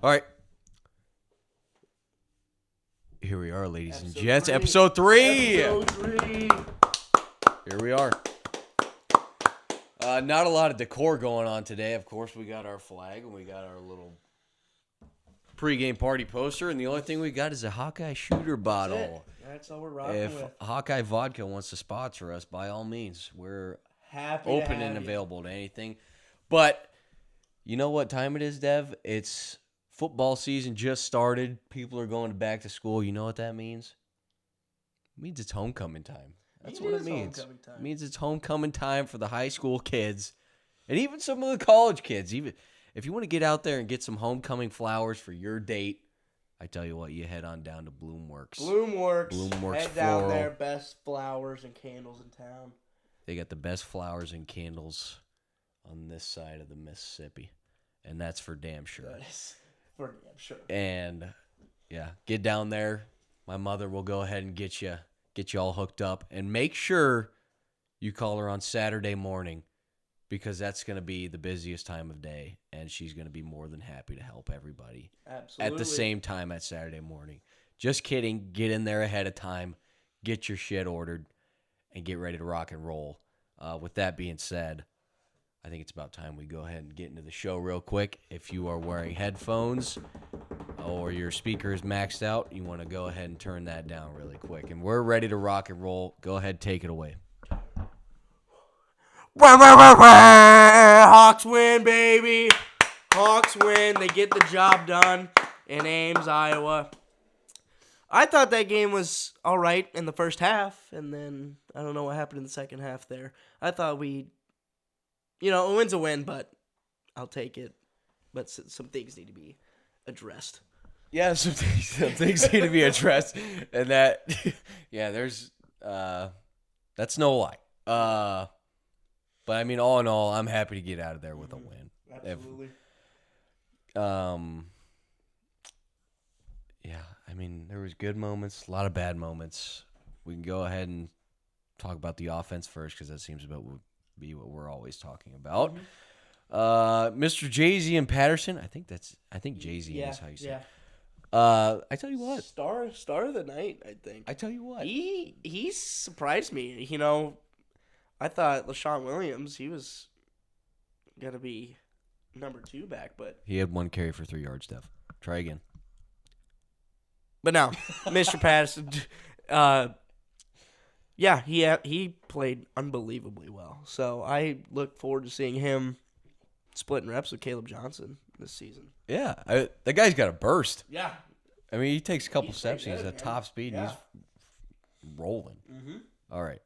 All right. Here we are, ladies and gents. Episode 3. Episode 3. Here we are. Not a lot of decor going on today. Of course, we got our flag and we got our little pregame party poster. And the only thing we got is a Hawkeye shooter bottle. That's all we're rocking If with. Hawkeye Vodka wants to sponsor us, by all means, we're Happy open and available to anything. But you know what time it is, Dev? It's football season just started. People are going back to school. You know what that means? It means it's homecoming time. That's what it means. It means it's homecoming time for the high school kids and even some of the college kids. Even if you want to get out there and get some homecoming flowers for your date, I tell you what, you head on down to Bloomworks. Bloomworks Head Floral. down there. Best flowers and candles in town. They got the best flowers and candles on this side of the Mississippi, and that's for damn sure. That is for damn sure. And yeah, get down there. My mother will go ahead and get you all hooked up, and make sure you call her on Saturday morning because that's going to be the busiest time of day, and she's going to be more than happy to help everybody. Absolutely. At the same time at Saturday morning. Just kidding. Get in there ahead of time, get your shit ordered, and get ready to rock and roll. With that being said, I think it's about time we go ahead and get into the show real quick. If you are wearing headphones or your speaker is maxed out, you want to go ahead and turn that down really quick. And we're ready to rock and roll. Go ahead, take it away. Hawks win, baby. Hawks win. They get the job done in Ames, Iowa. I thought that game was all right in the first half, and then I don't know what happened in the second half there. I thought a win's a win, but I'll take it. But some things need to be addressed. Yeah, some things need to be addressed, and that, yeah, there's, that's no lie. But I mean, all in all, I'm happy to get out of there with a win. Absolutely. Yeah, I mean, there was good moments, a lot of bad moments. We can go ahead and talk about the offense first because that seems to be what we're always talking about. Mr. Jay-Z and Patterson, I think Jay-Z is how you say it. I tell you what. Star of the night, I think. I tell you what. He surprised me. I thought LaShawn Williams, he was going to be number 2 back, but he had 1 carry for 3 yards, Dev. Try again. But no, Mr. Patterson, he played unbelievably well. So I look forward to seeing him splitting reps with Caleb Johnson this season. Yeah, that guy's got a burst. Yeah. I mean, he takes a couple steps. He's at top speed, and Yeah. he's rolling. Mm-hmm. All right.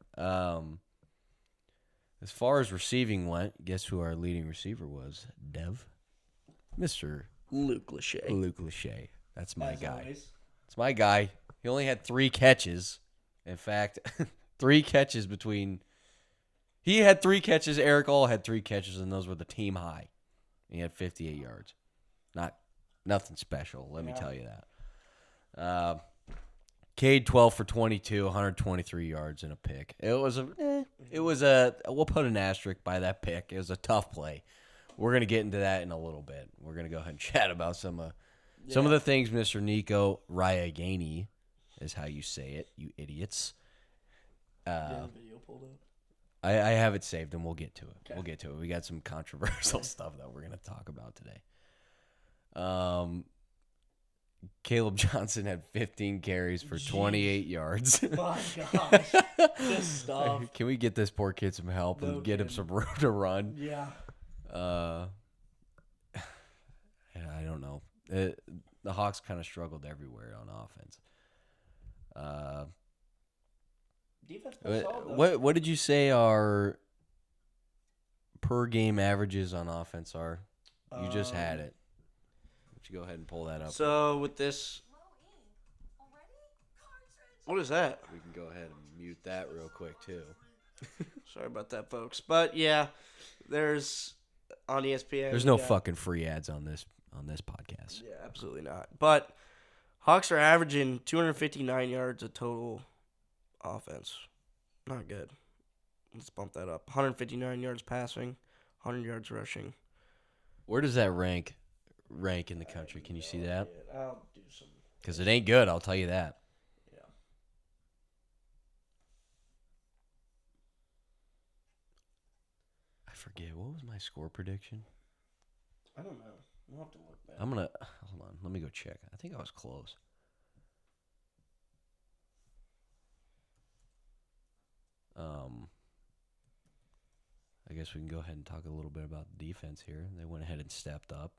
As far as receiving went, guess who our leading receiver was? Dev? Mr. Luke Lachey. That's my guy. Always. It's my guy. He only had 3 catches. In fact, 3 catches between... He had 3 catches. Eric All had 3 catches, and those were the team high. He had 58 yards. Nothing special, let me tell you that. Cade 12 for 22, 123 yards and a pick. We'll put an asterisk by that pick. It was a tough play. We're going to get into that in a little bit. We're going to go ahead and chat about some of the things Mr. Nico Ryagani is how you say it, you idiots. Video pulled up. I have it saved, and we'll get to it. Okay. We'll get to it. We got some controversial stuff that we're going to talk about today. Caleb Johnson had 15 carries for 28 yards. My gosh. This stuff. Can we get this poor kid some help and get him some room to run? Yeah. I don't know. The Hawks kind of struggled everywhere on offense. Defense was solid, though. What did you say our per game averages on offense are? You just had it. Why don't you go ahead and pull that up? So with this, what is that? We can go ahead and mute that real quick too. Sorry about that, folks. But yeah, there's on ESPN. There's no fucking free ads on this podcast. Yeah, absolutely not. But Hawks are averaging 259 yards of total offense. Not good. Let's bump that up. 159 yards passing, 100 yards rushing. Where does that rank rank in the country. Can you see that? I'll do some. Because it ain't good, I'll tell you that. Yeah. I forget. What was my score prediction? I don't know. We'll have to look back. I'm going to... Hold on. Let me go check. I think I was close. I guess we can go ahead and talk a little bit about the defense here. They went ahead and stepped up.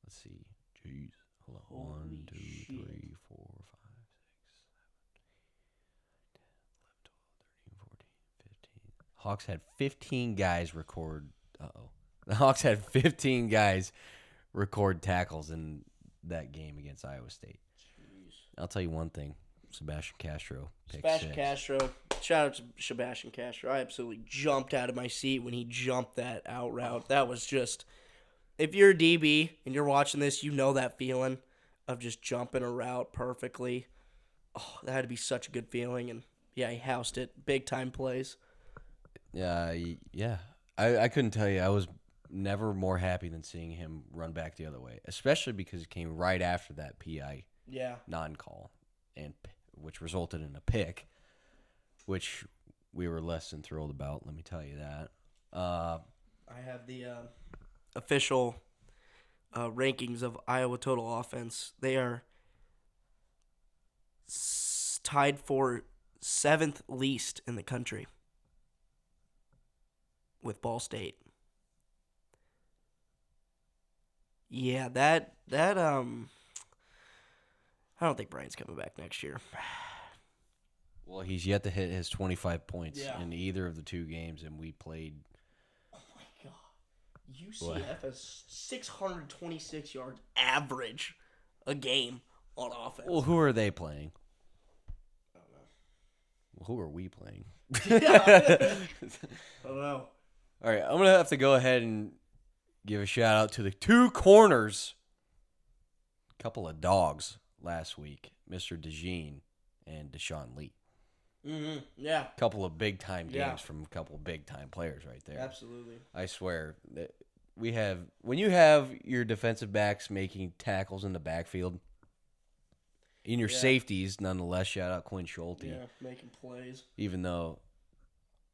Let's see. Jeez. Hold on. Holy 1, 2, shit. 3, 4, 5, 6, 7, 8, 9, 10, 11, 12, 13, 14, 15. Hawks had 15 guys record. The Hawks had 15 guys record tackles in that game against Iowa State. Jeez. I'll tell you one thing. Sebastian Castro. Sebastian Castro. Shout out to Sebastian Castro. I absolutely jumped out of my seat when he jumped that out route. That was just, if you're a DB and you're watching this, you know that feeling of just jumping a route perfectly. Oh, that had to be such a good feeling. And yeah, he housed it. Big time plays. Yeah. I couldn't tell you. I was never more happy than seeing him run back the other way, especially because it came right after that PI non-call, and which resulted in a pick, which we were less than thrilled about. Let me tell you that. I have the official rankings of Iowa total offense. They are tied for 7th least in the country with Ball State. Yeah, that I don't think Brian's coming back next year. Well, he's yet to hit his 25 points Yeah. in either of the two games, and we played. Oh my god. UCF has 626 yards average a game on offense. Well, who are they playing? I don't know. Well, who are we playing? I don't know. All right, I'm going to have to go ahead and give a shout out to the two corners. Couple of dogs last week, Mr. DeJean and Deshaun Lee. Mm-hmm. Yeah. Couple of big time games Yeah. from a couple of big time players right there. Absolutely. I swear that when you have your defensive backs making tackles in the backfield, in your Yeah. safeties, nonetheless, shout out Quinn Schulte. Yeah, making plays. Even though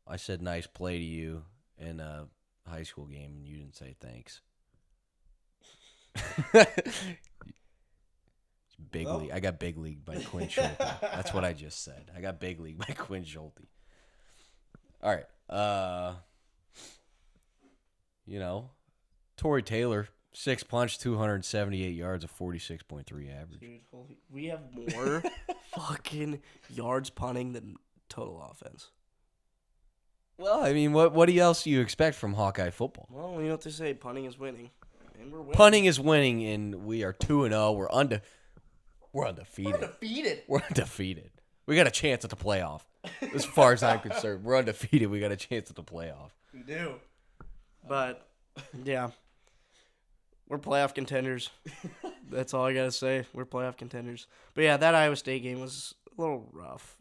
I said nice play to you in a high school game and you didn't say thanks. Big Well. league. I got big league by Quinn Schulte. That's what I just said. I got big league by Quinn Schulte. All right. Torrey Taylor, 6 punch, 278 yards, a 46.3 average. Dude, we have more fucking yards punting than total offense. Well, I mean, what else do you expect from Hawkeye football? Well, you know what they say, punting is winning. And we're winning. Punting is winning, and we are 2-0. We're undefeated. Undefeated. We're undefeated. We got a chance at the playoff. As far as I'm concerned, we're undefeated. We got a chance at the playoff. We do. But, yeah. We're playoff contenders. That's all I got to say. We're playoff contenders. But, yeah, that Iowa State game was a little rough.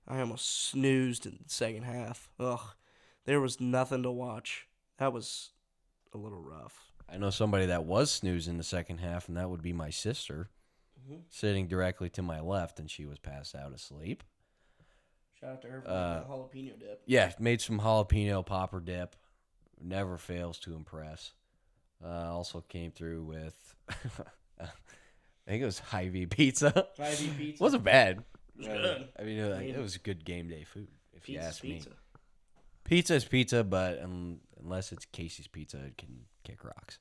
I almost snoozed in the second half. Ugh. There was nothing to watch. That was a little rough. I know somebody that was snoozing the second half, and that would be my sister, sitting directly to my left, and she was passed out asleep. Shout out to her for the jalapeno dip. Yeah, made some jalapeno popper dip. Never fails to impress. Also came through with, I think it was Hy-Vee pizza. Hy-Vee pizza. Wasn't bad. It was good. I mean, it was good game day food, if you ask me. Pizza. Pizza is pizza, but unless it's Casey's Pizza, it can kick rocks.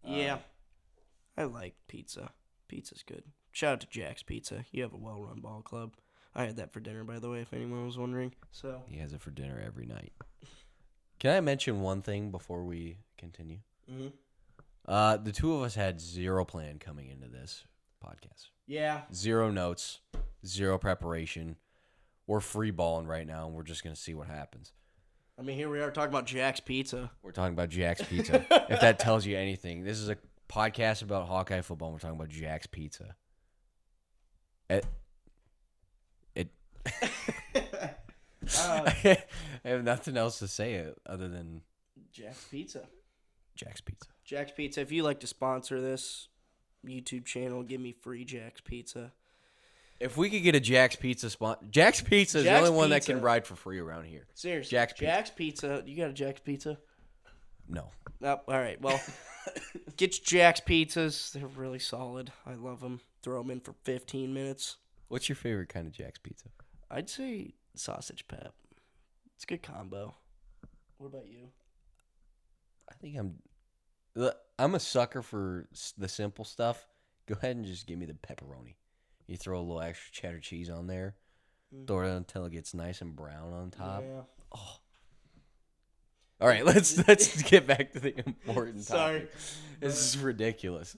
Yeah. I like pizza. Pizza's good. Shout out to Jack's Pizza. You have a well-run ball club. I had that for dinner, by the way, if anyone was wondering. So He has it for dinner every night. Can I mention one thing before we continue? Mm-hmm. The two of us had zero plan coming into this podcast. Yeah. Zero notes, zero preparation. We're free balling right now, and we're just going to see what happens. I mean, here we are talking about Jack's Pizza. We're talking about Jack's Pizza. If that tells you anything, this is a podcast about Hawkeye football. And we're talking about Jack's Pizza. I have nothing else to say other than Jack's Pizza. Jack's Pizza. Jack's Pizza, if you like to sponsor this YouTube channel, give me free Jack's Pizza. If we could get a Jack's Pizza spot, Jack's Pizza is the Jack's only one that Pizza. can ride for free around here. Seriously. Jack's Pizza. You got a Jack's Pizza? No. Nope. All right. Well, get your Jack's Pizzas. They're really solid. I love them. Throw them in for 15 minutes. What's your favorite kind of Jack's Pizza? I'd say sausage pep. It's a good combo. What about you? I think I'm a sucker for the simple stuff. Go ahead and just give me the pepperoni. You throw a little extra cheddar cheese on there. Throw it until it gets nice and brown on top. Yeah. Oh. All right, let's get back to the important topic. This is ridiculous.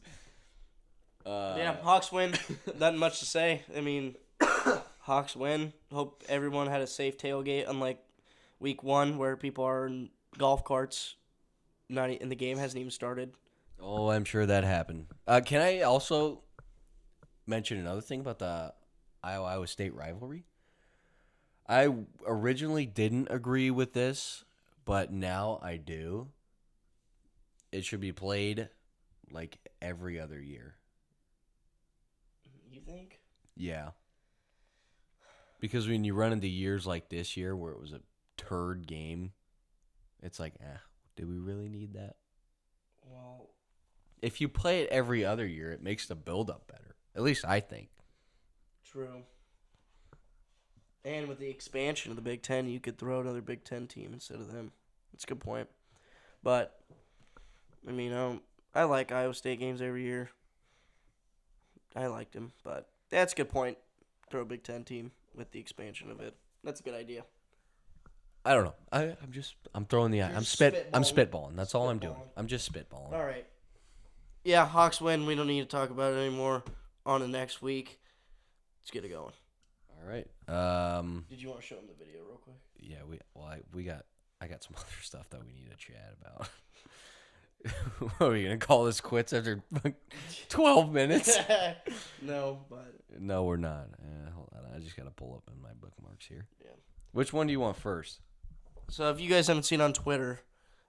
Yeah, Hawks win. Nothing much to say. I mean, Hawks win. Hope everyone had a safe tailgate, unlike week 1 where people are in golf carts. And the game hasn't even started. Oh, I'm sure that happened. Can I also mention another thing about the Iowa State rivalry? I originally didn't agree with this, but now I do. It should be played like every other year. You think? Yeah. Because when you run into years like this year where it was a turd game, it's like, do we really need that? Well, if you play it every other year, it makes the build-up better. At least I think. true. And with the expansion of the Big Ten, you could throw another Big Ten team instead of them. That's a good point. But, I mean, I like Iowa State games every year. I liked them, but that's a good point. Throw a Big Ten team with the expansion of it. That's a good idea. I don't know. I'm throwing the. I'm spitballing. That's all I'm doing. I'm just spitballing. All right. Yeah, Hawks win. We don't need to talk about it anymore. On to next week. Let's get it going. All right. Did you want to show them the video real quick? Yeah. I got some other stuff that we need to chat about. What are we gonna call this quits after 12 minutes? No, but No, we're not. Hold on. I just gotta pull up in my bookmarks here. yeah. Which one do you want first? So if you guys haven't seen on Twitter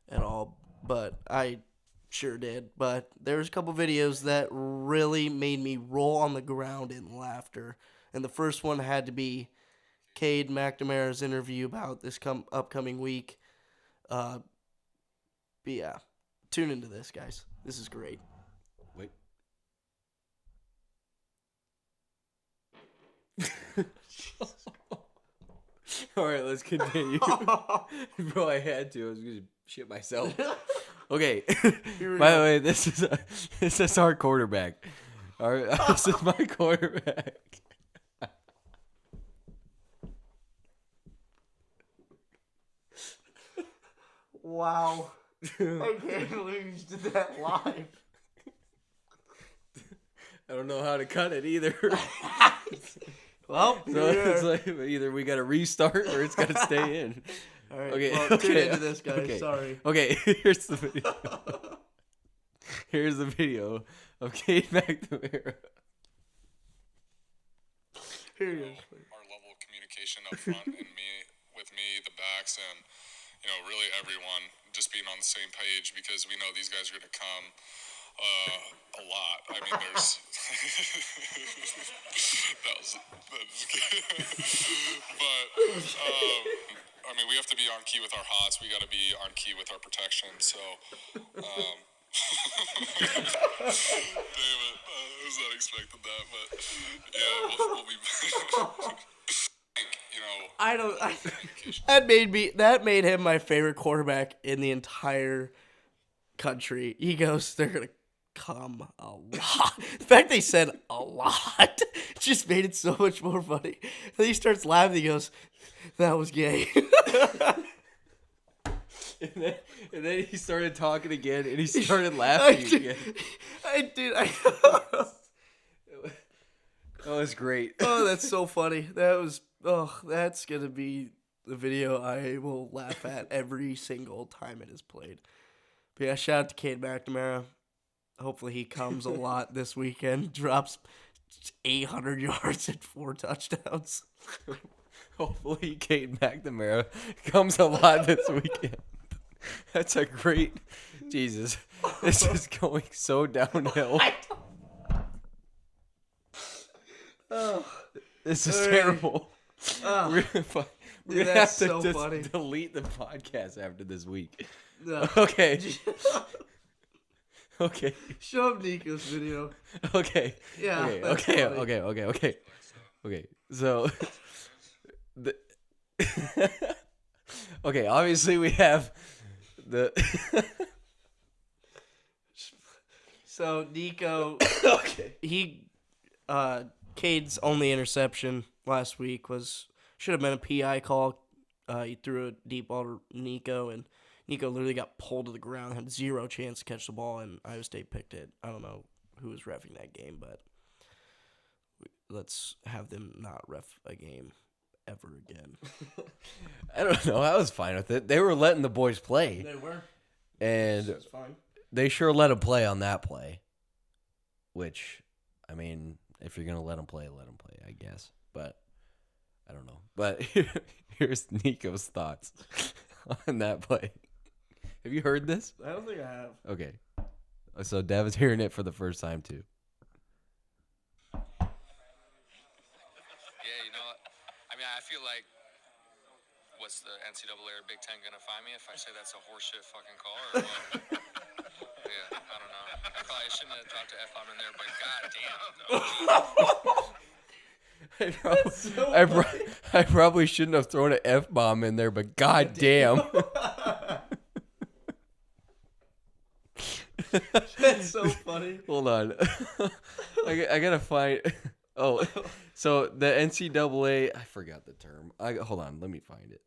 at all, but I sure did, but there's a couple videos that really made me roll on the ground in laughter. And the first one had to be Cade McNamara's interview about this upcoming week. But yeah, tune into this, guys. This is great. Wait. All right, let's continue. Bro, I had to. I was gonna shit myself. Okay. By the way, this is our quarterback. This is my quarterback. Wow. I can't believe you just did that live. I don't know how to cut it either. Well, So it's like either we got to restart or it's got to stay in. all right. Okay, Well, tune okay, into this, guys. okay. Sorry. Okay, here's the video. Here's the video of Cade McNamara. Here it is. Our level of communication up front and with me, the backs, and really everyone just being on the same page because we know these guys are going to come a lot. I mean, there's that was but I mean, we have to be on key with our hots. We got to be on key with our protection. So. Damn it! I was not expecting that, but yeah, we'll be. That made him my favorite quarterback in the entire country. He goes, they're gonna come a lot. The fact they said a lot just made it so much more funny. Then he starts laughing. He goes, "That was gay." And then he started talking again, and he started laughing again. That was great. Oh, that's so funny. That's gonna be the video I will laugh at every single time it is played. But yeah, shout out to Cade McNamara. Hopefully he comes a lot this weekend. Drops 800 yards and 4 touchdowns. Hopefully Cade McNamara comes a lot this weekend. That's a great. Jesus, this is going so downhill. Oh, This is All right. terrible. oh. We're gonna, we're Dude, gonna that's have to so just funny. delete the podcast after this week. No. Okay. Okay. Show him Nico's video. Okay. Yeah, Okay. that's Okay. funny. Okay. Okay. Okay. Okay. So. Okay. Obviously, we have the. So Nico, Okay. Cade's only interception last week should have been a PI call. He threw a deep ball to Nico, and Nico literally got pulled to the ground, had zero chance to catch the ball, and Iowa State picked it. I don't know who was reffing that game, but let's have them not ref a game ever again. I don't know. I was fine with it. They were letting the boys play, They were. and That's fine. they sure let them play on that play. Which, I mean, if you're gonna let them play, I guess. But I don't know. But here's Nico's thoughts on that play. Have you heard this? I don't think I have. Okay. So Dev is hearing it for the first time too. Yeah, you know what? I mean, I feel like, what's the NCAA or Big Ten gonna find me if I say that's a horseshit fucking call or what? Yeah, I don't know. I probably shouldn't have dropped an F-bomb in there, but goddamn. I probably shouldn't have thrown an F-bomb in there, but goddamn. That's so funny. Hold on. I gotta find. Oh, so the NCAA. I forgot the term. Hold on. Let me find it.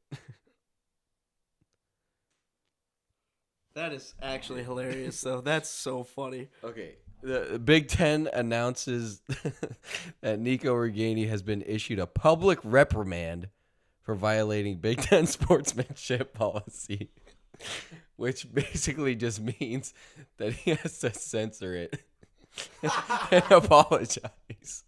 That is actually hilarious, though. That's so funny. Okay. The Big Ten announces that Nico Reganey has been issued a public reprimand for violating Big Ten sportsmanship policy, which basically just means that he has to censor it and apologize.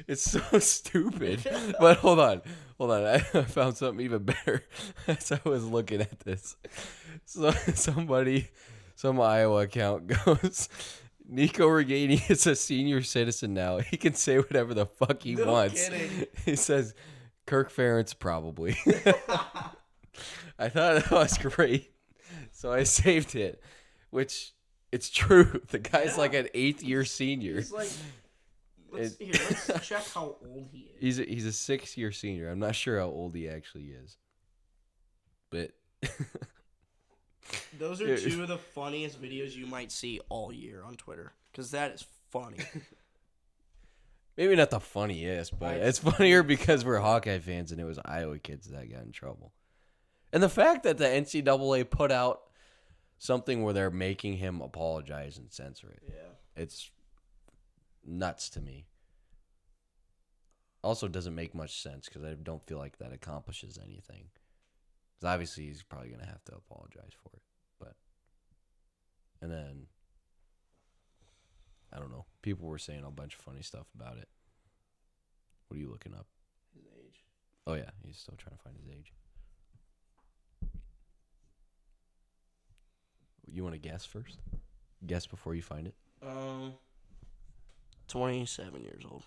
It's so stupid. But hold on. I found something even better as I was looking at this. So some Iowa account goes, Nico Reganey is a senior citizen now. He can say whatever the fuck he wants. Kidding. He says, Kirk Ferentz probably. I thought that was great. So I saved it, which it's true. The guy's like an 8th year senior. He's like, let's check how old he is. He's a 6th year senior. I'm not sure how old he actually is. But Those are two of the funniest videos you might see all year on Twitter, because that is funny. maybe not the funniest, but it's funnier because we're Hawkeye fans and it was Iowa kids that got in trouble. And the fact that the NCAA put out something where they're making him apologize and censor it. Yeah. It's nuts to me. Also doesn't make much sense because I don't feel like that accomplishes anything. Because obviously he's probably going to have to apologize for it. And then, I don't know. People were saying a bunch of funny stuff about it. What are you looking up? His age. Oh, yeah. He's still trying to find his age. You want to guess first? Guess before you find it? 27 years old.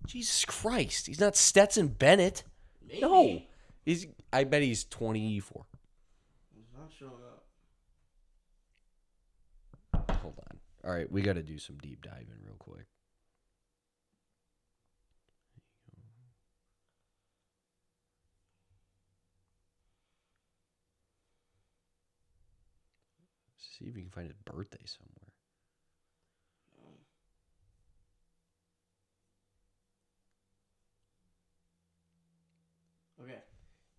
Jesus Christ. He's not Stetson Bennett. Maybe. No. I bet he's 24. He's not showing up. Hold on. All right, we got to do some deep diving real quick. See if you can find his birthday somewhere. Okay.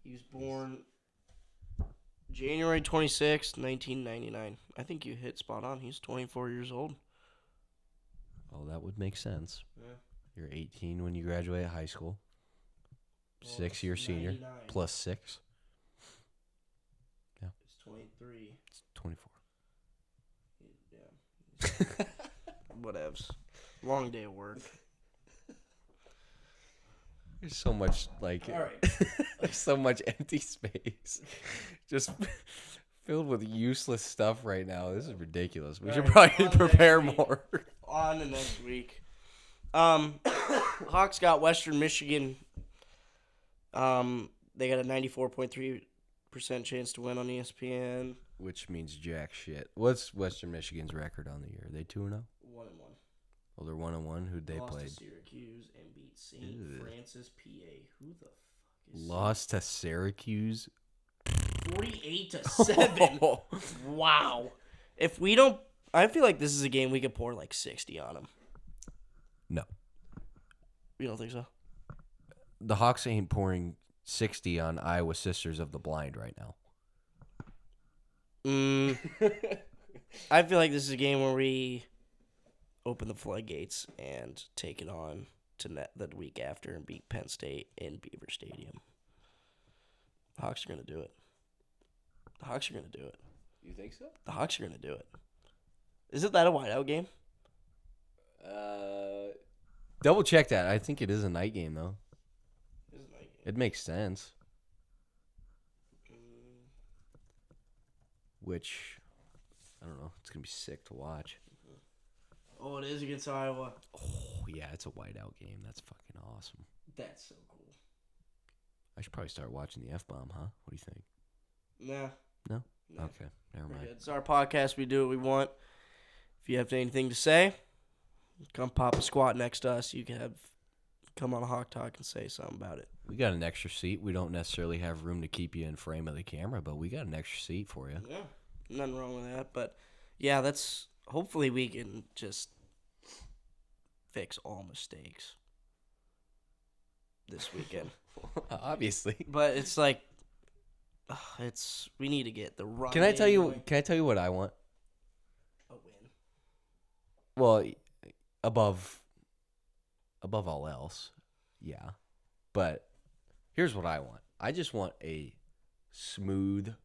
He was born January 26th, 1999. I think you hit spot on. He's 24 years old. Oh, that would make sense. Yeah. You're 18 when you graduate high school. Well, 6-year senior 99. plus 6. It's 23. It's 24. Yeah. Whatevs. Long day of work. There's so much All right. there's so much empty space. Just filled with useless stuff right now. This is ridiculous. We All should right, probably on to prepare next week. more. On to next week. Hawks got Western Michigan. They got a 94.3% chance to win on ESPN. Which means jack shit. What's Western Michigan's record on the year? Are they 2-0? 1-1. Oh, they're 1-1. Who'd they Lost play? to Syracuse and beat St. Ew. Francis, PA. Who the fuck is Lost to Syracuse. 48-7? Wow. If we don't, I feel like this is a game we could pour like 60 on them. No. You don't think so? The Hawks ain't pouring 60 on Iowa Sisters of the Blind right now. I feel like this is a game where we open the floodgates and take it on to the week after and beat Penn State in Beaver Stadium. The Hawks are going to do it. The Hawks are going to do it. You think so? The Hawks are going to do it. Isn't that a whiteout game? Double check that. I think it is a night game, though. It is a night game. It makes sense. Which, I don't know. It's going to be sick to watch. Oh, it is against Iowa. Oh, yeah. It's a whiteout game. That's fucking awesome. That's so cool. I should probably start watching the F-Bomb, huh? What do you think? Nah. No? No. Okay. Never We're mind. good. It's our podcast. We do what we want. If you have anything to say, come pop a squat next to us. You can come on a Hawk Talk and say something about it. We got an extra seat. We don't necessarily have room to keep you in frame of the camera, but we got an extra seat for you. Yeah, nothing wrong with that. But yeah, that's hopefully we can just fix all mistakes this weekend. Obviously. But it's like we need to get the run. Can I tell you? going. Can I tell you what I want? A win. Well, above all else, yeah. But here's what I want. I just want a smooth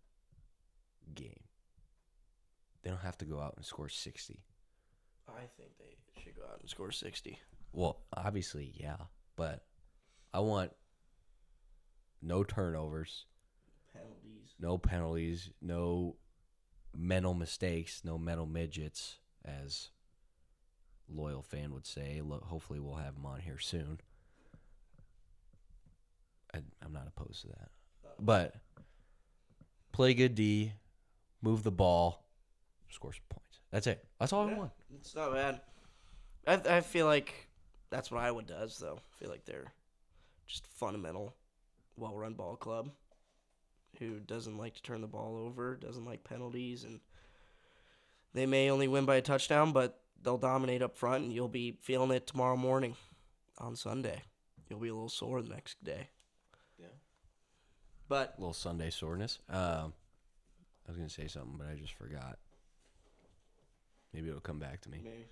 game. They don't have to go out and score 60. I think they should go out and score 60. Well, obviously, yeah. But I want no turnovers, no penalties, no mental mistakes, no mental midgets, as loyal fan would say. Hopefully we'll have them on here soon. I'm not opposed to that. But play good D, move the ball, score some points. That's it. That's all I want. It's not bad. I feel like that's what Iowa does, though. I feel like they're just fundamental, well-run ball club who doesn't like to turn the ball over, doesn't like penalties, and they may only win by a touchdown, but they'll dominate up front, and you'll be feeling it tomorrow morning on Sunday. You'll be a little sore the next day. Yeah. But A little Sunday soreness. I was going to say something, but I just forgot. Maybe it'll come back to me. maybe.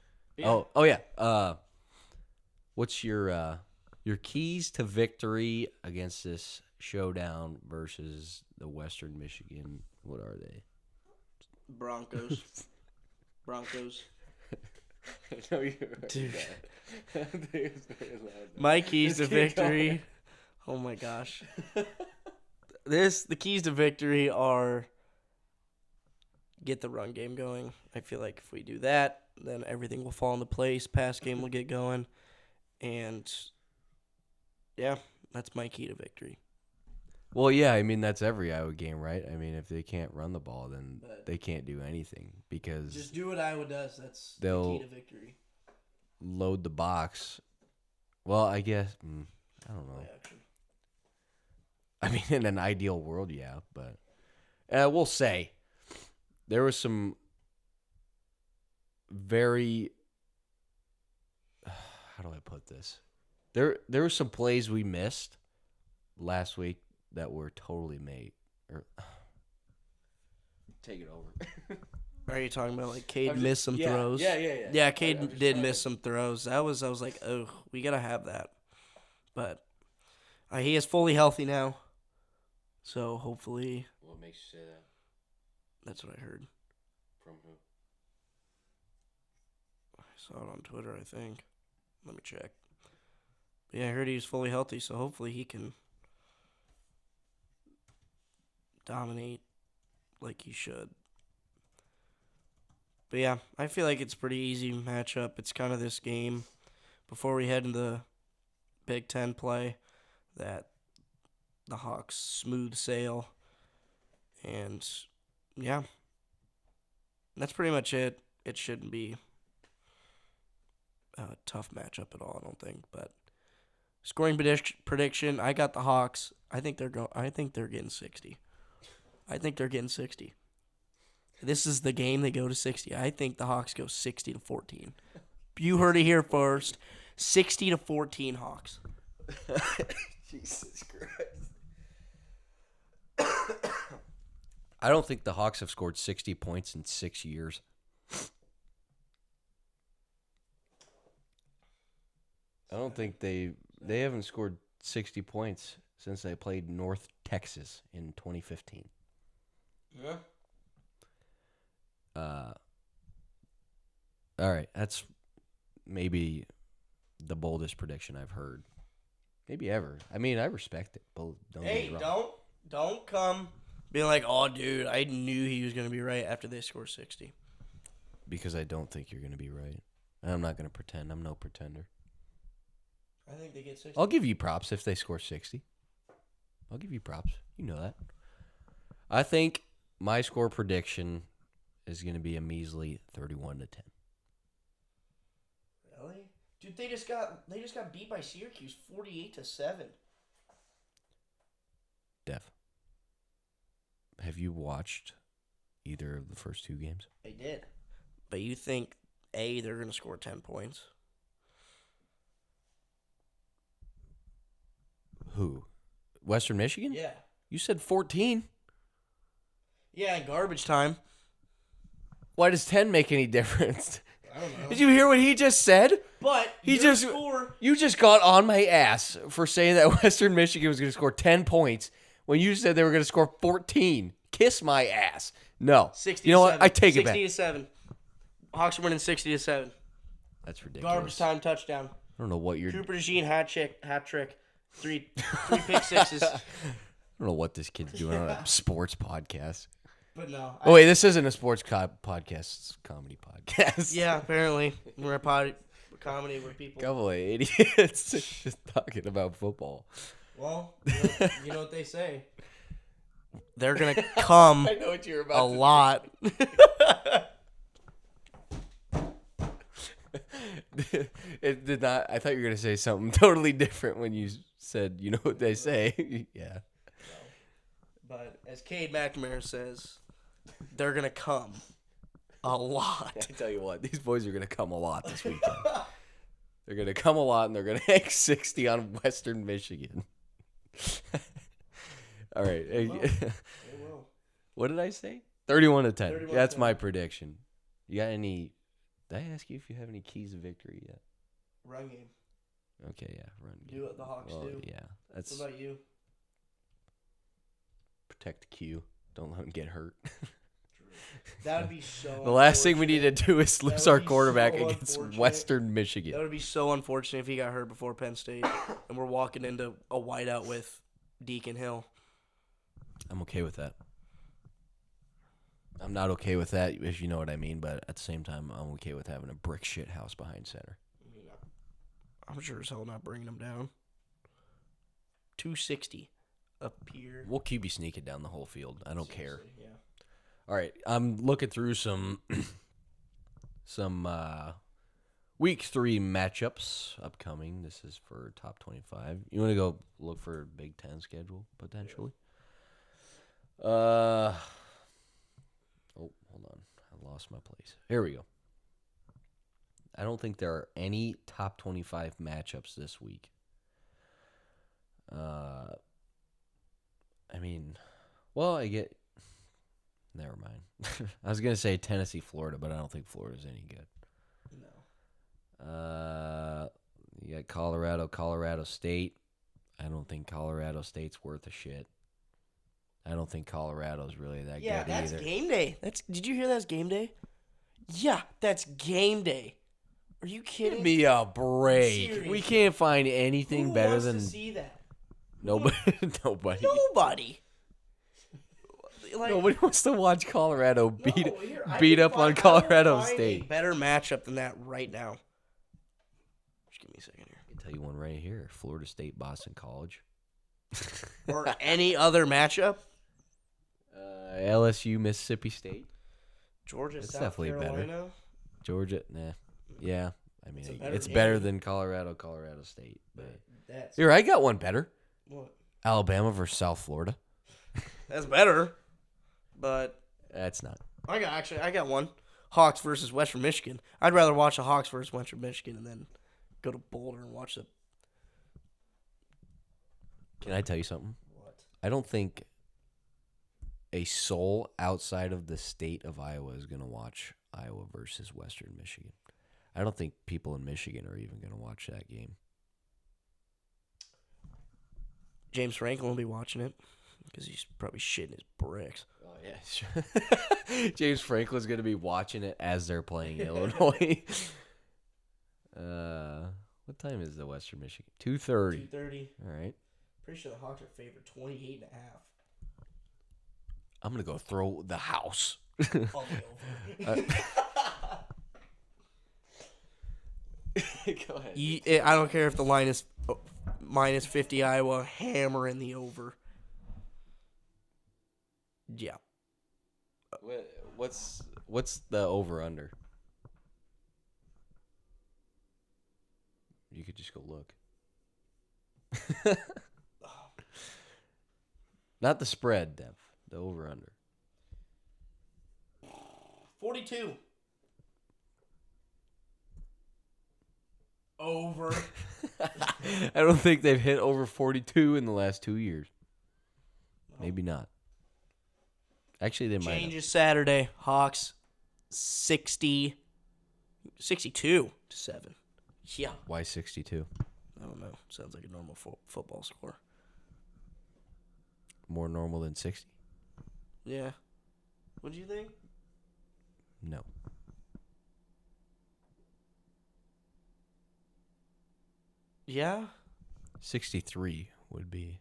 Oh yeah. What's your keys to victory against this showdown versus the Western Michigan? What are they? Broncos. Broncos. Dude. My keys to victory. Oh my gosh. The keys to victory are get the run game going. I feel like if we do that, then everything will fall into place. Pass game will get going. And yeah, that's my key to victory. Well, yeah, I mean that's every Iowa game, right? I mean if they can't run the ball, then But they can't do anything because just do what Iowa does. That's They'll- the key to victory. load the box. Well, I guess I don't know. Play action. I mean, in an ideal world, yeah, but we'll say there was some very how do I put this? There were some plays we missed last week that were totally made. Take it over. Are you talking about like Cade missed some yeah, throws? yeah. Yeah, Cade did miss some throws. I was like, oh, we gotta have that. But he is fully healthy now, so hopefully What makes you say that? that's what I heard. From who? I saw it on Twitter, I think. Let me check. But yeah, I heard he's fully healthy, so hopefully he can dominate like he should. But yeah, I feel like it's a pretty easy matchup. It's kind of this game before we head into Big Ten play that the Hawks smooth sail. And yeah, that's pretty much it. It shouldn't be a tough matchup at all, I don't think. But scoring prediction, I got the Hawks. I think they're getting 60. I think they're getting 60. This is the game they go to 60. I think the Hawks go 60-14. You heard it here first. 60-14 Hawks. Jesus Christ. I don't think the Hawks have scored 60 points in 6 years. I don't think they haven't scored 60 points since they played North Texas in 2015. Yeah. All right, that's maybe the boldest prediction I've heard, maybe ever. I mean, I respect it. But don't get me wrong. Don't come being like, oh, dude, I knew he was gonna be right after they score 60. Because I don't think you're going to be right. And I'm not going to pretend. I'm no pretender. I think they get 60. I'll give you props if they score 60. I'll give you props. You know that. I think my score prediction is going to be a measly 31-10. Really? Dude, they just got beat by Syracuse 48-7. Def, have you watched either of the first two games? They did. But you think, A, they're going to score 10 points? Who? Western Michigan? Yeah. You said 14. Yeah, in garbage time. Why does 10 make any difference? I don't know. Did you hear what he just said? But You you just got on my ass for saying that Western Michigan was going to score 10 points when you said they were going to score 14. Kiss my ass. No. 60 you know what? I take it back. 60-7. Hawks are winning 60-7. That's ridiculous. Garbage time touchdown. I don't know what you're. Cooper DeJean hat trick. Three pick sixes. I don't know what this kid's doing on a sports podcast. But no. Oh wait, this isn't a sports podcast. It's a comedy podcast. Yeah, apparently we're a comedy where people. Couple of idiots just talking about football. Well, you know what they say. They're gonna come I know what you're about a lot. It did not. I thought you were gonna say something totally different when you said, "You know what they say." Yeah. But as Cade McNamara says, they're gonna come a lot. I tell you what, these boys are gonna come a lot this weekend. They're gonna come a lot, and they're gonna hang 60 on Western Michigan. All right. They will. What did I say? 31-10. 31-10. That's my prediction. You got any? Did I ask you if you have any keys of victory yet? Run game. Okay, yeah, run. Do what the Hawks do. Yeah, that's What about you? protect Q. Don't let him get hurt. That would be so. The last thing we need to do is That lose would our be quarterback so against unfortunate. Western That Michigan. would be so unfortunate if he got hurt before Penn State, and we're walking into a whiteout with Deacon Hill. I'm okay with that. I'm not okay with that, if you know what I mean, but at the same time, I'm okay with having a brick shit house behind center. I'm sure as hell not bringing him down. 260 up here. We'll QB sneak it down the whole field. I don't care. Yeah. All right, I'm looking through some week 3 matchups upcoming. This is for top 25. You want to go look for Big Ten schedule potentially? Oh, hold on. I lost my place. Here we go. I don't think there are any top 25 matchups this week. I mean, well, I get. Never mind. I was gonna say Tennessee, Florida, but I don't think Florida's any good. No. You got Colorado State. I don't think Colorado State's worth a shit. I don't think Colorado's really that Yeah, good that's either. game day. Did you hear that's game day? Yeah, that's game day. Are you kidding? Give me a break. Seriously. We can't find anything Who better wants than to see that? nobody. Nobody. Nobody. like Nobody wants to watch Colorado no, beat here, I beat can up on find- I will Colorado find State. A better matchup than that right now. Just give me a second here. I can tell you one right here: Florida State, Boston College. Or any other matchup. LSU, Mississippi State. Georgia, It's South definitely Carolina. better. Georgia, nah. Yeah, I mean, It's a better it's better game. than Colorado State. But That's here, I got one better. what? Alabama versus South Florida. That's better. But That's not. I got one. Hawks versus Western Michigan. I'd rather watch the Hawks versus Western Michigan and then go to Boulder and watch the. Can I tell you something? What? I don't think a soul outside of the state of Iowa is going to watch Iowa versus Western Michigan. I don't think people in Michigan are even going to watch that game. James Franklin will be watching it because he's probably shitting his bricks. Oh, yeah, sure. James Franklin's going to be watching it as they're playing Illinois. What time is the Western Michigan? 2:30. 2:30. All right. Pretty sure the Hawks are favored 28.5. I'm going to go throw the house. On the over. Go ahead. I don't care if the line is minus 50 Iowa, hammer in the over. Yeah. What's the over under? You could just go look. Not the spread, Dev. The over under. 42. Over. I don't think they've hit over 42 in the last 2 years. Maybe not. Actually, they might. Changes Saturday. Hawks 62 to 7. Yeah. Why 62? I don't know. Sounds like a normal football score. More normal than 60? Yeah. What do you think? No. Yeah. 63 would be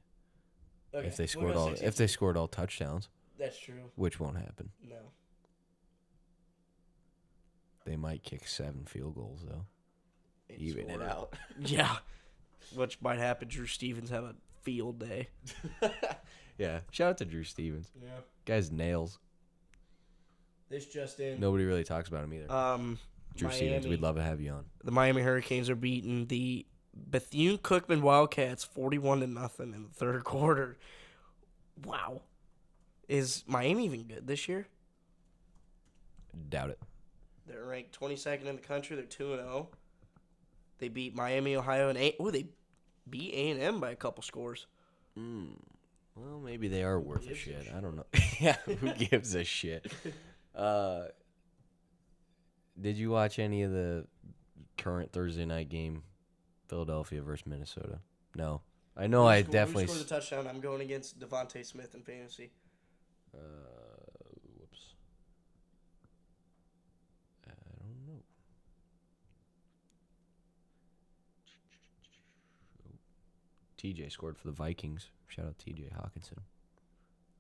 Okay. if they we'll scored go all 62. if they scored all touchdowns, That's true. which won't happen. No. They might kick 7 field goals though. Even it Score. out. Yeah. Which might happen. Drew Stevens have a field day. Yeah. Shout out to Drew Stevens. Yeah. Guy's nails. This just in. Nobody really talks about him either. Drew Stevens, we'd love to have you on. The Miami Hurricanes are beating the Bethune-Cookman Wildcats 41-0 in the third quarter. Wow. Is Miami even good this year? Doubt it. They're ranked 22nd in the country. They're 2-0. They beat Miami, Ohio, and they beat A&M by a couple scores. Well, maybe they are worth a gives a shit. shit? I don't know. Yeah, who gives a shit? Did you watch any of the current Thursday night game, Philadelphia versus Minnesota? No. I know I definitely. Who scored the touchdown? I'm going against Devontae Smith in fantasy. Whoops. I don't know. TJ scored for the Vikings. Shout out TJ Hawkinson.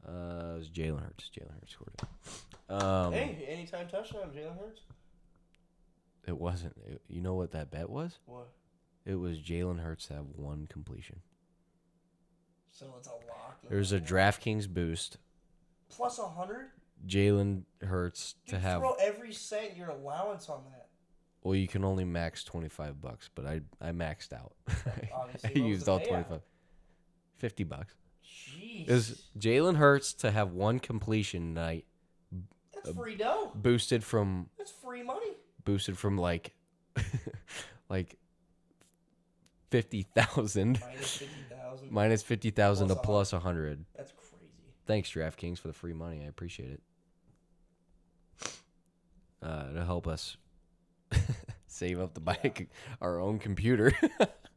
It was Jalen Hurts. Jalen Hurts scored it. Hey, anytime touchdown, Jalen Hurts. It wasn't. You know what that bet was? What? It was Jalen Hurts to have 1 completion. So it's a lock. There's a DraftKings boost. Plus 100. Jalen Hurts to have. Throw every cent your allowance on that. Well, you can only max $25, but I maxed out. Obviously, I what was used the all payout? $25. $50. Jeez. It was Jalen Hurts to have 1 completion night That's free dough. boosted from That's free money. like like 50,000 Minus 50,000. minus 50,000 to Plus plus 100. That's crazy. Thanks DraftKings for the free money. I appreciate it. To help us save up to buy our own computer.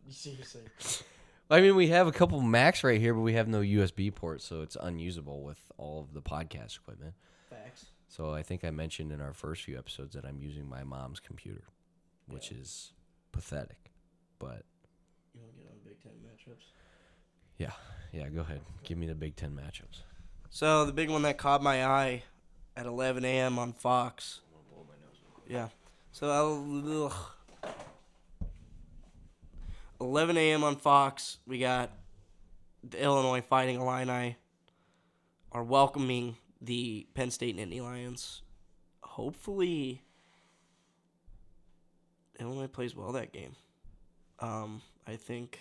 Seriously. I mean, we have a couple Macs right here, but we have no USB port, so it's unusable with all of the podcast equipment. Facts. So I think I mentioned in our first few episodes that I'm using my mom's computer, which is pathetic. But You want to get on Big Ten matchups? yeah, go ahead. Give me the Big Ten matchups. So the big one that caught my eye at 11 a.m. on Fox. Yeah. So 11 a.m. on Fox, we got the Illinois Fighting Illini are welcoming the Penn State Nittany Lions. Hopefully, Illinois plays well that game. I think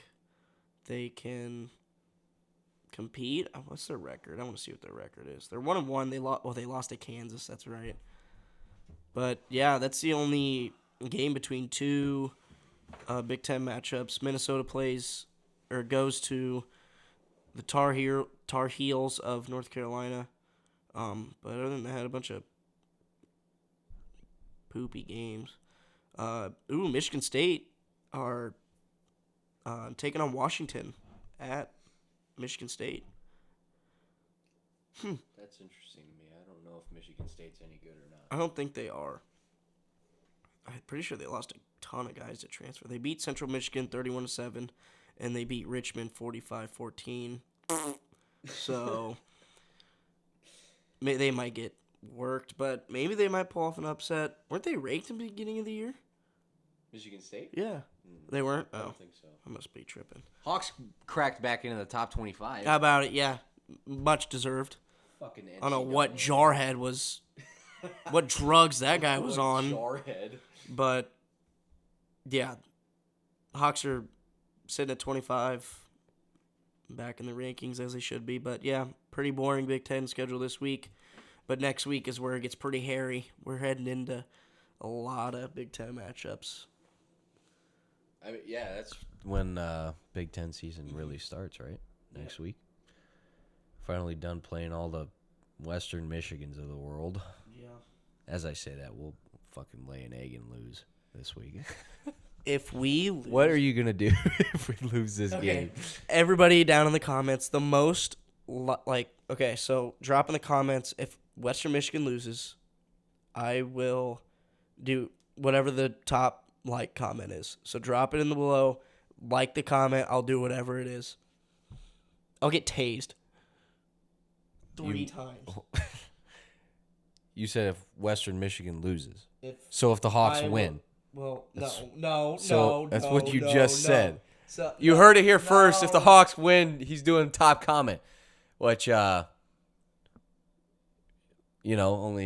they can compete. What's their record? I want to see what their record is. They're 1-1. They lost to Kansas. That's right. But yeah, that's the only game between two Big Ten matchups. Minnesota goes to the Tar Heels of North Carolina. But other than that, had a bunch of poopy games. Michigan State are taking on Washington at Michigan State. That's interesting to me. I don't know if Michigan State's any good or not. I don't think they are. I'm pretty sure they lost a ton of guys to transfer. They beat Central Michigan 31-7, and they beat Richmond 45-14. So they might get worked, but maybe they might pull off an upset. Weren't they ranked in the beginning of the year? Michigan State? Yeah. They weren't? I Oh, don't think so. I must be tripping. Hawks cracked back into the top 25. How about it? Yeah. Much deserved. Fucking I don't know NCAA. what Jarhead was, what drugs that guy was What on. Jarhead. But, yeah, Hawks are sitting at 25, back in the rankings as they should be. But, yeah, pretty boring Big Ten schedule this week. But next week is where it gets pretty hairy. We're heading into a lot of Big Ten matchups. I mean, yeah, that's when Big Ten season really starts, right? Next week. Finally done playing all the Western Michigans of the world. Yeah. As I say that, we'll fucking lay an egg and lose this week. If we lose, What are you going to do if we lose this game? everybody down in the comments, the most, so drop in the comments if Western Michigan loses, I will do whatever the top comment is. So drop it in the below, like the comment, I'll do whatever it is. I'll get tased 3 times. You said if Western Michigan loses. If So if the Hawks I will- win. Well, That's- no, So that's what you just said. So, You heard it here first. If the Hawks win, he's doing top comment. Which, only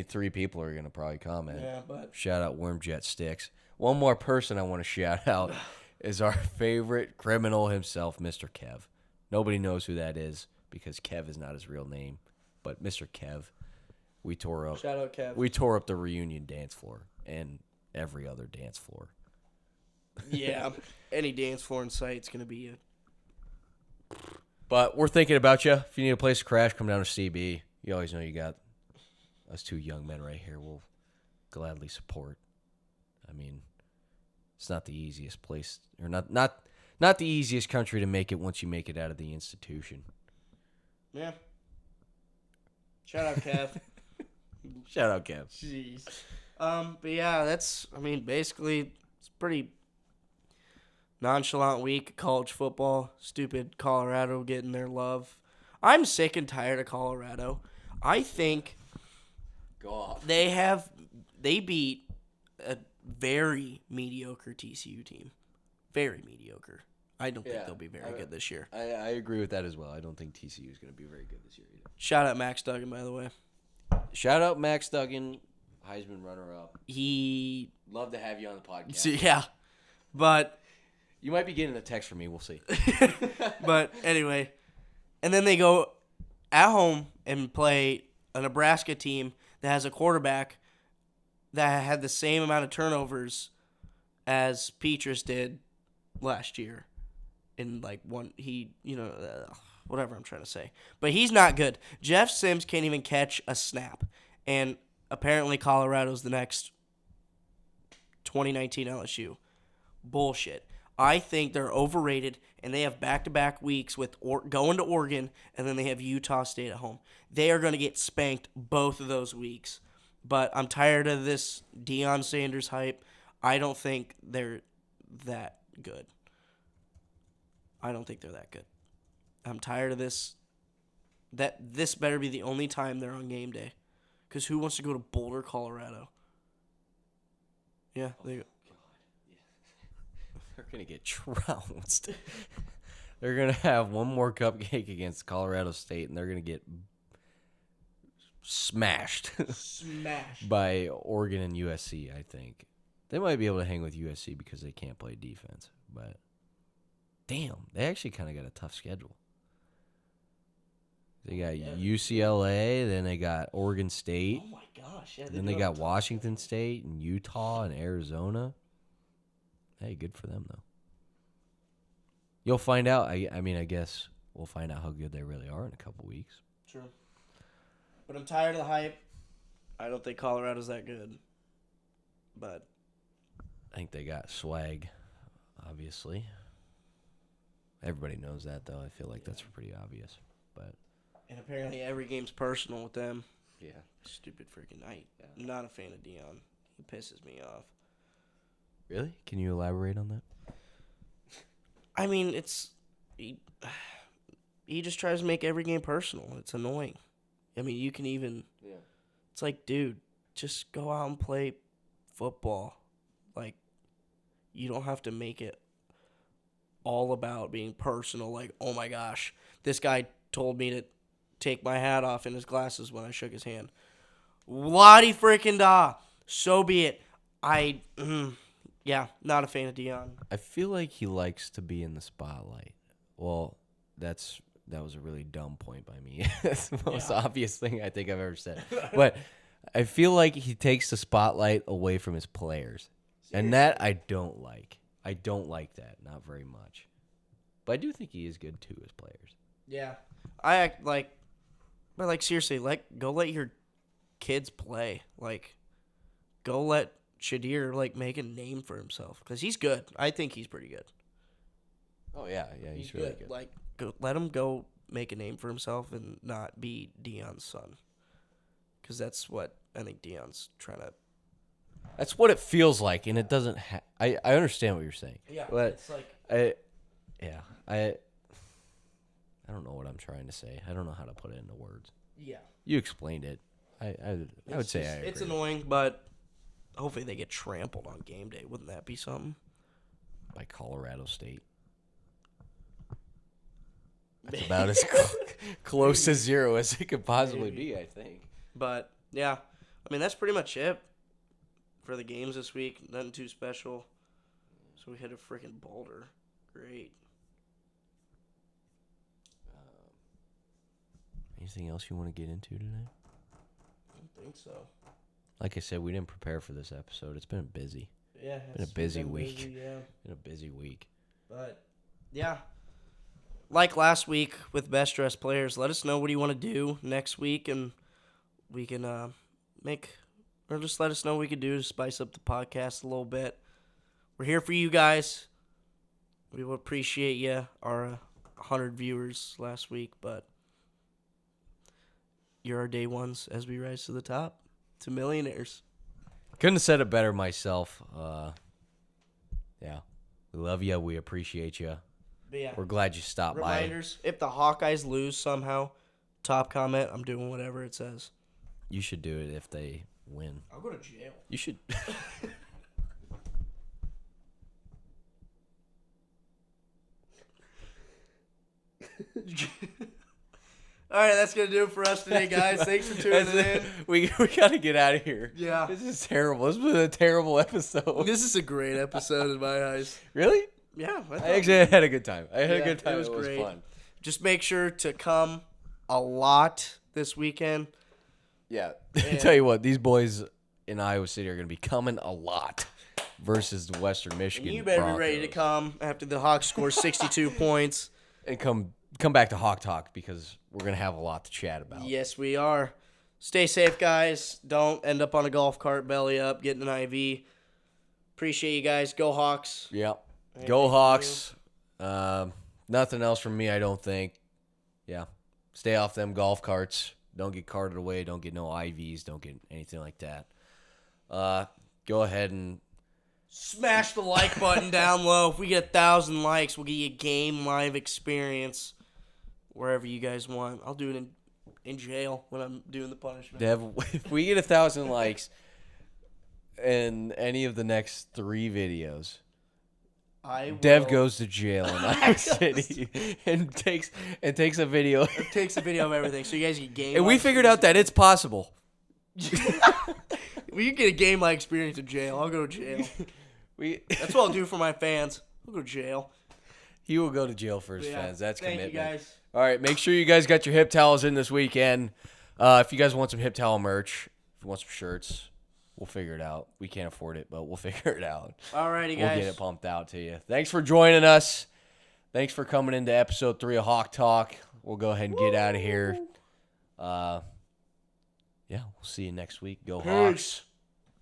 3 people are going to probably comment. Yeah, but Shout out Wormjet Sticks. One more person I want to shout out is our favorite criminal himself, Mr. Kev. Nobody knows who that is because Kev is not his real name. But Mr. Kev, we tore up. shout out Kev. We tore up the reunion dance floor and every other dance floor. Yeah, any dance floor in sight is gonna be But we're thinking about you. If you need a place to crash, come down to CB. You always know you got us 2 young men right here. We'll gladly support. I mean, it's not the easiest place, or not the easiest country to make it once you make it out of the institution. Yeah. Shout out Kev. Shout out, Kev. Jeez. But yeah, basically it's pretty nonchalant week of college football. Stupid Colorado getting their love. I'm sick and tired of Colorado. I think Go off. they beat a very mediocre TCU team. Very mediocre. I don't think they'll be very good this year. I agree with that as well. I don't think TCU is going to be very good this year either. Shout out Max Duggan, by the way. Shout out Max Duggan, Heisman runner-up. He, Love to have you on the podcast. yeah, but You might be getting a text from me. We'll see. but anyway, and then they go at home and play a Nebraska team that has a quarterback that had the same amount of turnovers as Petrus did last year. In whatever I'm trying to say. But he's not good. Jeff Sims can't even catch a snap. And apparently Colorado's the next 2019 LSU. Bullshit. I think they're overrated, and they have back-to-back weeks with going to Oregon, and then they have Utah State at home. They are going to get spanked both of those weeks. But I'm tired of this Deion Sanders hype. I don't think they're that good. I don't think they're that good. I'm tired of this that this better be the only time they're on game day. Because who wants to go to Boulder, Colorado? Yeah, there you go. They're going to get trounced. They're going to have one more cupcake against Colorado State, and they're going to get smashed Smash. by Oregon and USC, I think. They might be able to hang with USC because they can't play defense. But, damn, they actually kind of got a tough schedule. They got UCLA, then they got Oregon State. Oh, my gosh. Yeah, Then they got Washington State and Utah and Arizona. Hey, good for them, though. You'll find out. I mean, I guess we'll find out how good they really are in a couple weeks. True. But I'm tired of the hype. I don't think Colorado's that good. But I think they got swag, obviously. Everybody knows that, though. I feel like that's pretty obvious. But and apparently every game's personal with them. yeah. Stupid freaking night. I'm not a fan of Dion. He pisses me off. Really? Can you elaborate on that? I mean, he just tries to make every game personal. It's annoying. I mean, you can even it's like, dude, just go out and play football. Like, you don't have to make it all about being personal. Like, oh my gosh, this guy told me to take my hat off in his glasses when I shook his hand. Lottie freaking da. So be it. Yeah, not a fan of Dion. I feel like he likes to be in the spotlight. Well, that was a really dumb point by me. That's the most obvious thing I think I've ever said. But I feel like he takes the spotlight away from his players. And that I don't like. I don't like that, not very much. But I do think he is good to his players. Yeah. I act like, but like seriously, go let your kids play. Like, go let Shadir make a name for himself because he's good. I think he's pretty good. Oh yeah, he's really good. Like, let him go make a name for himself and not be Dion's son. Because that's what I think Dion's trying to. That's what it feels like, and it doesn't. I understand what you're saying. Yeah, but it's like I don't know what I'm trying to say. I don't know how to put it into words. yeah. You explained it. I would say I agree. It's annoying, but hopefully they get trampled on game day. Wouldn't that be something? By Colorado State. That's about as close to zero as it could possibly be, I think. But yeah, I mean that's pretty much it for the games this week. Nothing too special. So we hit a freaking Boulder. Great. Anything else you want to get into today? I don't think so. Like I said, we didn't prepare for this episode. It's been busy. Yeah, Been a busy week. yeah. Been a busy week. But yeah, like last week with best dressed players, let us know what you want to do next week, and we can or just let us know what we could do to spice up the podcast a little bit. We're here for you guys. We will appreciate you. Our 100 viewers last week, but you're our day ones as we rise to the top to millionaires. Couldn't have said it better myself. Yeah. We love you. We appreciate you. But yeah, We're glad you stopped by. reminders, if the Hawkeyes lose somehow, top comment, I'm doing whatever it says. You should do it if they win. I'll go to jail. You should. All right, that's going to do it for us today, guys. Thanks for tuning in. We got to get out of here. Yeah. This is terrible. This was a terrible episode. This is a great episode in my eyes. Really? Yeah. I actually had a good time. I had a good time. It was great. Fun. Just make sure to come a lot this weekend. Yeah. I tell you what, these boys in Iowa City are going to be coming a lot versus the Western Michigan. You better Broncos. be ready to come after the Hawks score 62 points. And come back to Hawk Talk because we're going to have a lot to chat about. Yes, we are. Stay safe, guys. Don't end up on a golf cart belly up getting an IV. Appreciate you guys. Go Hawks. Yep. Go Hawks. Nothing else from me, I don't think. Yeah. Stay off them golf carts. Don't get carted away. Don't get no IVs. Don't get anything like that. Go ahead and Smash the like button down low. If we get 1,000 likes, we'll give you a game live experience wherever you guys want. I'll do it in in jail when I'm doing the punishment. Dev, if we get 1,000 likes in any of the next 3 videos, Dev will- goes to jail in Iowa City and takes a video. It takes a video of everything, so you guys get game. And we figured out that it's possible. We get a game-like experience in jail. I'll go to jail. That's what I'll do for my fans. I'll go to jail. He will go to jail for his Yeah. fans. That's Thank commitment. you guys. All right, make sure you guys got your hip towels in this weekend. If you guys want some hip towel merch, if you want some shirts, we'll figure it out. We can't afford it, but we'll figure it out. Alrighty, We'll guys. get it pumped out to you. Thanks for joining us. Thanks for coming into episode 3 of Hawk Talk. We'll go ahead and get out of here. Yeah, we'll see you next week. Go Hawks.